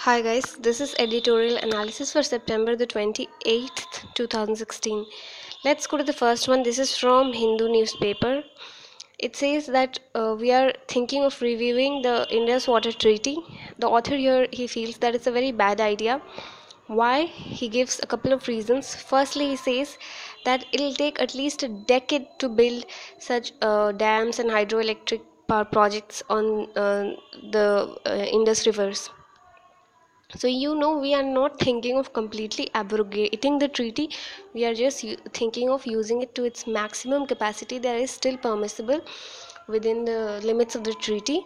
Hi guys, this is editorial analysis for September the 28th, 2016. Let's go to the first one. This is from Hindu newspaper. It says that we are thinking of reviewing the India's water treaty. The author here, he feels that it's a very bad idea. Why? He gives a couple of reasons. Firstly, he says that it'll take at least a decade to build such dams and hydroelectric power projects on the Indus rivers. So we are not thinking of completely abrogating the treaty. We are just thinking of using it to its maximum capacity that is still permissible within the limits of the treaty.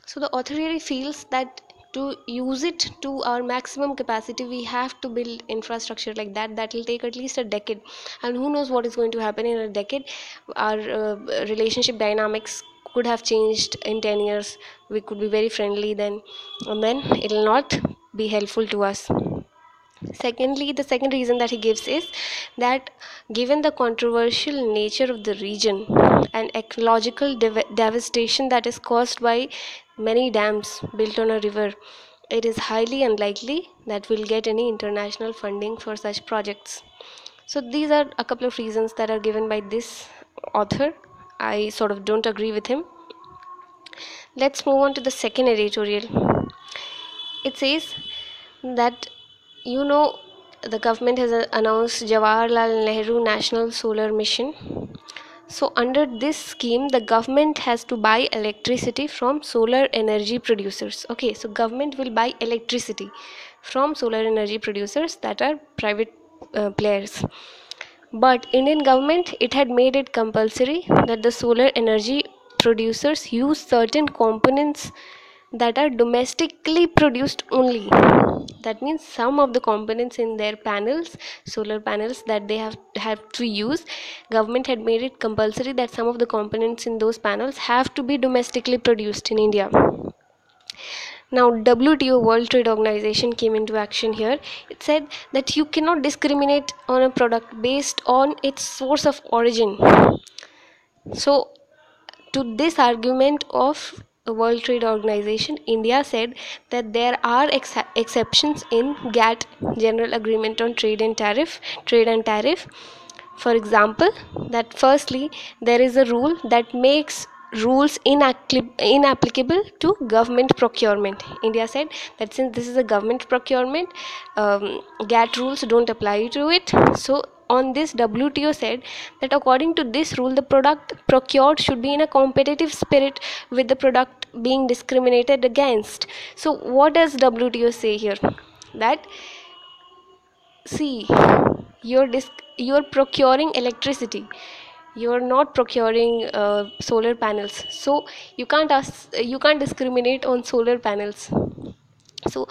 So the author really feels that to use it to our maximum capacity, we have to build infrastructure like that. That will take at least a decade, and who knows what is going to happen in a decade. Our relationship dynamics could have changed in 10 years. We could be very friendly then, and then it will not be helpful to us. Secondly, the second reason that he gives is that given the controversial nature of the region and ecological devastation that is caused by many dams built on a river, it is highly unlikely that we'll get any international funding for such projects. So these are a couple of reasons that are given by this author. I sort of don't agree with him. Let's move on to the second editorial. It says that the government has announced Jawaharlal Nehru National Solar Mission. So under this scheme, the government has to buy electricity from solar energy producers. Okay, so government will buy electricity from solar energy producers that are private players. But Indian government, it had made it compulsory that the solar energy producers use certain components that are domestically produced only. That means some of the components in their panels, solar panels, that they have to use, government had made it compulsory that some of the components in those panels have to be domestically produced in India. Now WTO, World Trade Organization, came into action here. It said that you cannot discriminate on a product based on its source of origin. So to this argument of the World Trade Organization, India said that there are exceptions in GATT, General Agreement on Trade and Tariff. For example, that firstly, there is a rule that makes rules inapplicable to government procurement. India said that since this is a government procurement, GATT rules don't apply to it. So on this, WTO said that according to this rule, the product procured should be in a competitive spirit with the product being discriminated against. So what does WTO say here? That see, you're procuring electricity, you're not procuring solar panels, so you can't discriminate on solar panels. So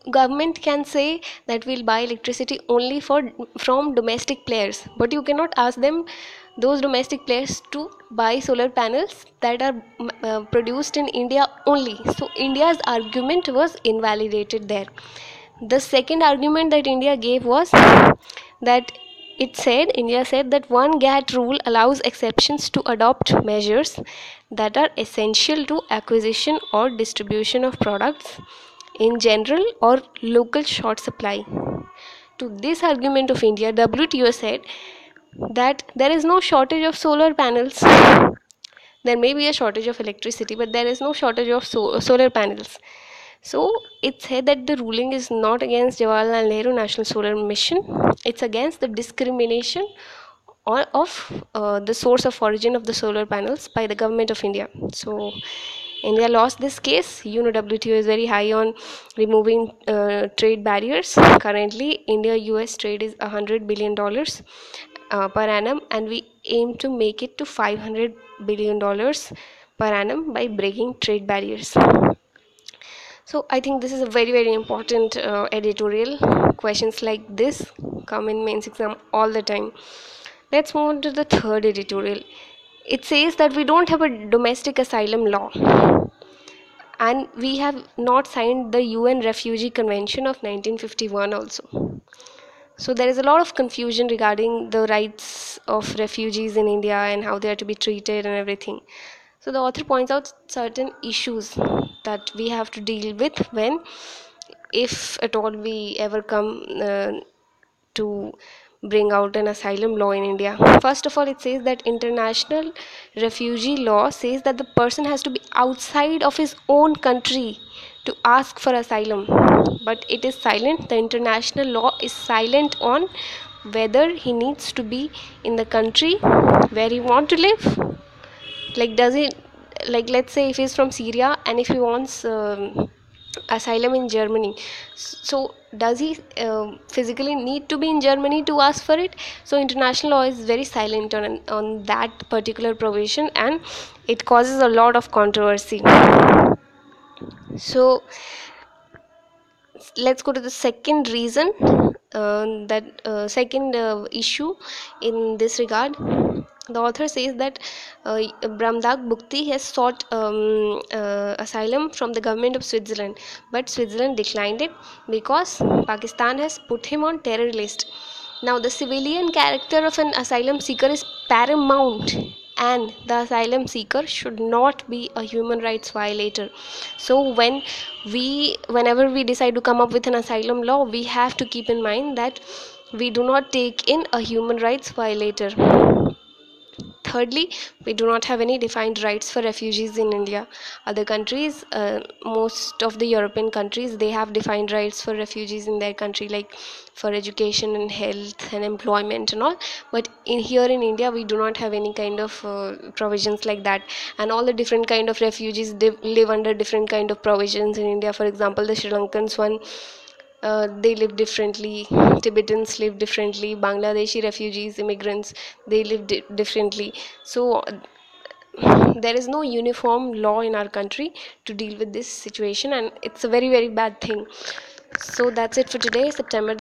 government can say that we'll buy electricity only from domestic players, but you cannot ask them, those domestic players, to buy solar panels that are produced in India only. So India's argument was invalidated there. The second argument that India gave was that India said that one GATT rule allows exceptions to adopt measures that are essential to acquisition or distribution of products in general or local short supply. To this argument of India, WTO said that there is no shortage of solar panels. There may be a shortage of electricity, but there is no shortage of solar panels. So it said that the ruling is not against Jawaharlal Nehru National Solar Mission. It's against the discrimination of the source of origin of the solar panels by the government of India. So India lost this case. WTO is very high on removing trade barriers. Currently, India-US trade is $100 billion per annum, and we aim to make it to $500 billion per annum by breaking trade barriers. So I think this is a very, very important editorial. Questions like this come in mains exam all the time. Let's move on to the third editorial. It says that we don't have a domestic asylum law, and we have not signed the UN Refugee Convention of 1951 also. So there is a lot of confusion regarding the rights of refugees in India and how they are to be treated and everything. So the author points out certain issues that we have to deal with when if at all we ever come to bring out an asylum law in India. First of all, it says that international refugee law says that the person has to be outside of his own country to ask for asylum. But it is silent. The international law is silent on whether he needs to be in the country where he want to live. Like, does he, like, let's say if he's from Syria and if he wants asylum in Germany, so does he physically need to be in Germany to ask for it? So international law is very silent on that particular provision, and it causes a lot of controversy. So let's go to the second reason, that second issue in this regard. The author says that Bramdak Bukti has sought asylum from the government of Switzerland, but Switzerland declined it because Pakistan has put him on terror list. Now, the civilian character of an asylum seeker is paramount, and the asylum seeker should not be a human rights violator. So whenever we decide to come up with an asylum law, we have to keep in mind that we do not take in a human rights violator. Thirdly, we do not have any defined rights for refugees in India. Other countries, most of the European countries, they have defined rights for refugees in their country, like for education and health and employment and all. But here in India, we do not have any kind of provisions like that. And all the different kind of refugees, they live under different kind of provisions in India. For example, the Sri Lankans one, they live differently. Tibetans live differently. Bangladeshi refugees, immigrants, they live differently. So there is no uniform law in our country to deal with this situation, and it's a very, very bad thing. So that's it for today, September